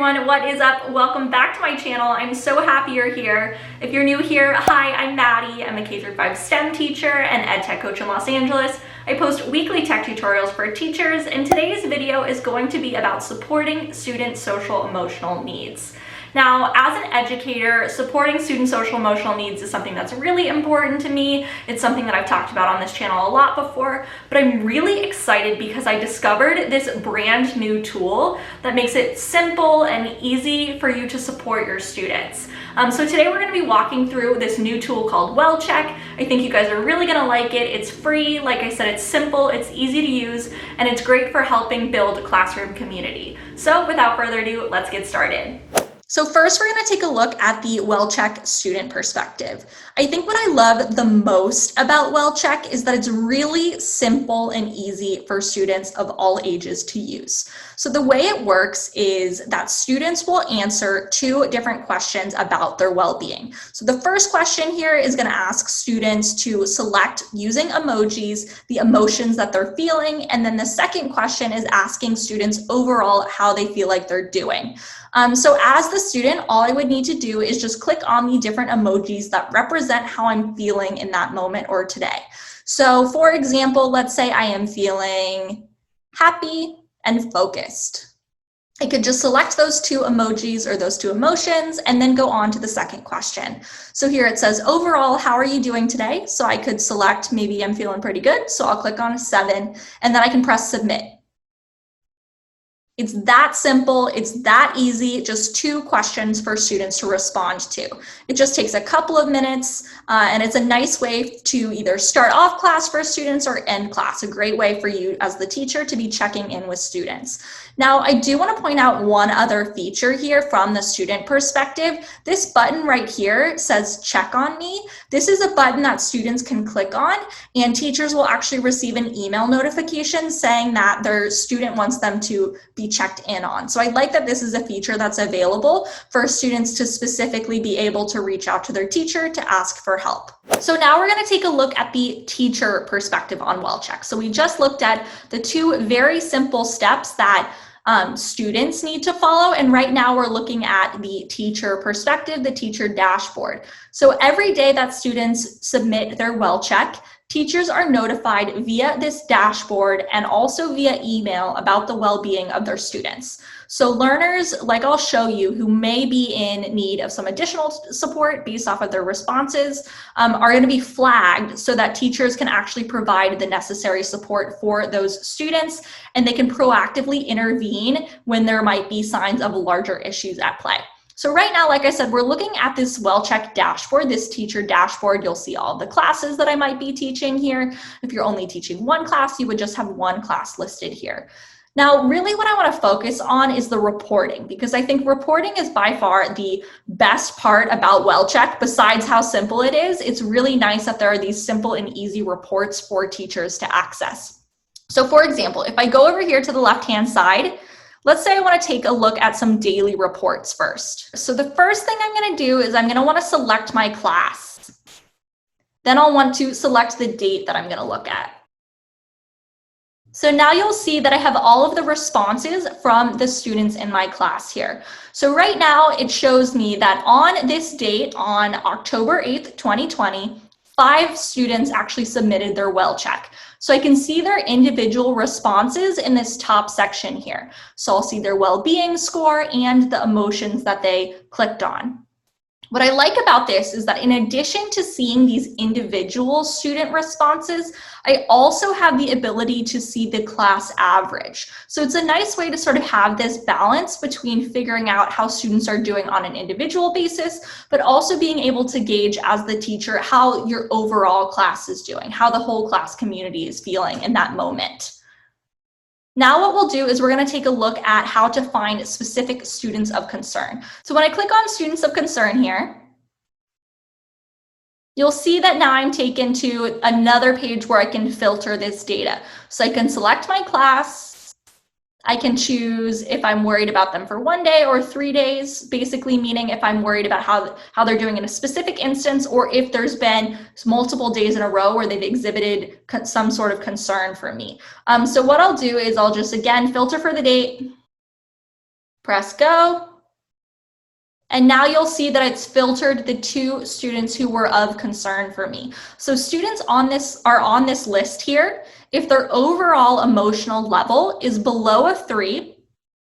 everyone, what is up? Welcome back to my channel. I'm so happy you're here. If you're new here, hi, I'm Maddie. I'm a K-5 STEM teacher and ed tech coach in Los Angeles. I post weekly tech tutorials for teachers, and today's video is going to be about supporting student social emotional needs. Now, as an educator, supporting student social emotional needs is something that's really important to me. It's something that I've talked about on this channel a lot before, but I'm really excited because I discovered this brand new tool that makes it simple and easy for you to support your students. So today we're going to be walking through this new tool called WellCheq. I think you guys are really going to like it. It's free. Like I said, it's simple, it's easy to use, and it's great for helping build classroom community. So without further ado, let's get started. So first, we're going to take a look at the WellCheq student perspective. I think what I love the most about WellCheq is that it's really simple and easy for students of all ages to use. So the way it works is that students will answer two different questions about their well-being. So the first question here is going to ask students to select, using emojis, the emotions that they're feeling. And then the second question is asking students overall how they feel like they're doing. So as the student, all I would need to do is just click on the different emojis that represent how I'm feeling in that moment or today. So for example, let's say I am feeling happy and focused. I could just select those two emojis or those two emotions and then go on to the second question. So here it says, overall, how are you doing today? So I could select, maybe I'm feeling pretty good. So I'll click on a 7 and then I can press submit. It's that simple, it's that easy, just two questions for students to respond to. It just takes a couple of minutes, and it's a nice way to either start off class for students or end class, a great way for you as the teacher to be checking in with students. Now, I do want to point out one other feature here from the student perspective. This button right here says check on me. This is a button that students can click on, and teachers will actually receive an email notification saying that their student wants them to be checked in on. So I like that this is a feature that's available for students to specifically be able to reach out to their teacher to ask for help. So now we're going to take a look at the teacher perspective on WellCheq. So we just looked at the two very simple steps that students need to follow. And right now we're looking at the teacher perspective, the teacher dashboard. So every day that students submit their WellCheq, teachers are notified via this dashboard and also via email about the well-being of their students. So learners, like I'll show you, who may be in need of some additional support based off of their responses, are going to be flagged so that teachers can actually provide the necessary support for those students, and they can proactively intervene when there might be signs of larger issues at play. So right now, like I said, we're looking at this WellCheq dashboard, this teacher dashboard. You'll see all the classes that I might be teaching here. If you're only teaching one class, you would just have one class listed here. Now, really what I want to focus on is the reporting, because I think reporting is by far the best part about WellCheq. Besides how simple it is, it's really nice that there are these simple and easy reports for teachers to access. So for example, if I go over here to the left-hand side, let's say I want to take a look at some daily reports first. So the first thing I'm going to do is I'm going to want to select my class. Then I'll want to select the date that I'm going to look at. So now you'll see that I have all of the responses from the students in my class here. So right now it shows me that on this date, on October 8th, 2020, 5 students actually submitted their WellCheq. So I can see their individual responses in this top section here. So I'll see their well-being score and the emotions that they clicked on. What I like about this is that in addition to seeing these individual student responses, I also have the ability to see the class average. So it's a nice way to sort of have this balance between figuring out how students are doing on an individual basis, but also being able to gauge as the teacher how your overall class is doing, how the whole class community is feeling in that moment. Now what we'll do is we're going to take a look at how to find specific students of concern. So when I click on students of concern here, you'll see that now I'm taken to another page where I can filter this data. So I can select my class. I can choose if I'm worried about them for 1 day or 3 days, basically meaning if I'm worried about how they're doing in a specific instance, or if there's been multiple days in a row where they've exhibited some sort of concern for me. So what I'll do is I'll just, again, filter for the date, press go, And now you'll see that it's filtered the 2 students who were of concern for me. So students are on this list here if their overall emotional level is below a 3,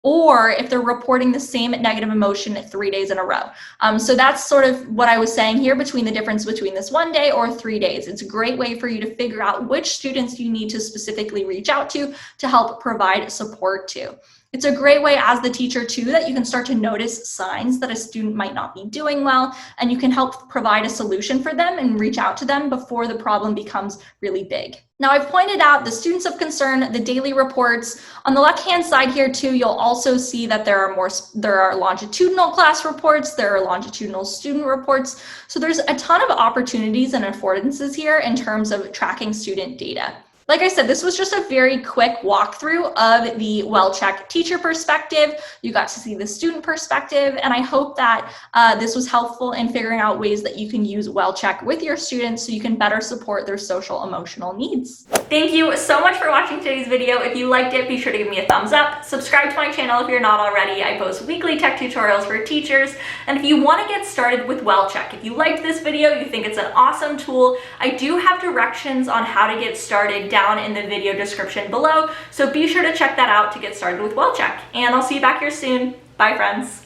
or if they're reporting the same negative emotion 3 days in a row. So that's sort of what I was saying here between the difference between this 1 day or 3 days. It's a great way for you to figure out which students you need to specifically reach out to help provide support to. It's a great way as the teacher too that you can start to notice signs that a student might not be doing well, and you can help provide a solution for them and reach out to them before the problem becomes really big. Now, I've pointed out the students of concern, the daily reports. On the left-hand side here too, you'll also see that there are longitudinal class reports, there are longitudinal student reports. So there's a ton of opportunities and affordances here in terms of tracking student data. Like I said, this was just a very quick walkthrough of the WellCheq teacher perspective. You got to see the student perspective, and I hope that this was helpful in figuring out ways that you can use WellCheq with your students so you can better support their social emotional needs. Thank you so much for watching today's video. If you liked it, be sure to give me a thumbs up. Subscribe to my channel if you're not already. I post weekly tech tutorials for teachers. And if you want to get started with WellCheq, if you liked this video, you think it's an awesome tool, I do have directions on how to get started down in the video description below, so be sure to check that out to get started with WellCheq. And I'll see you back here soon. Bye, friends.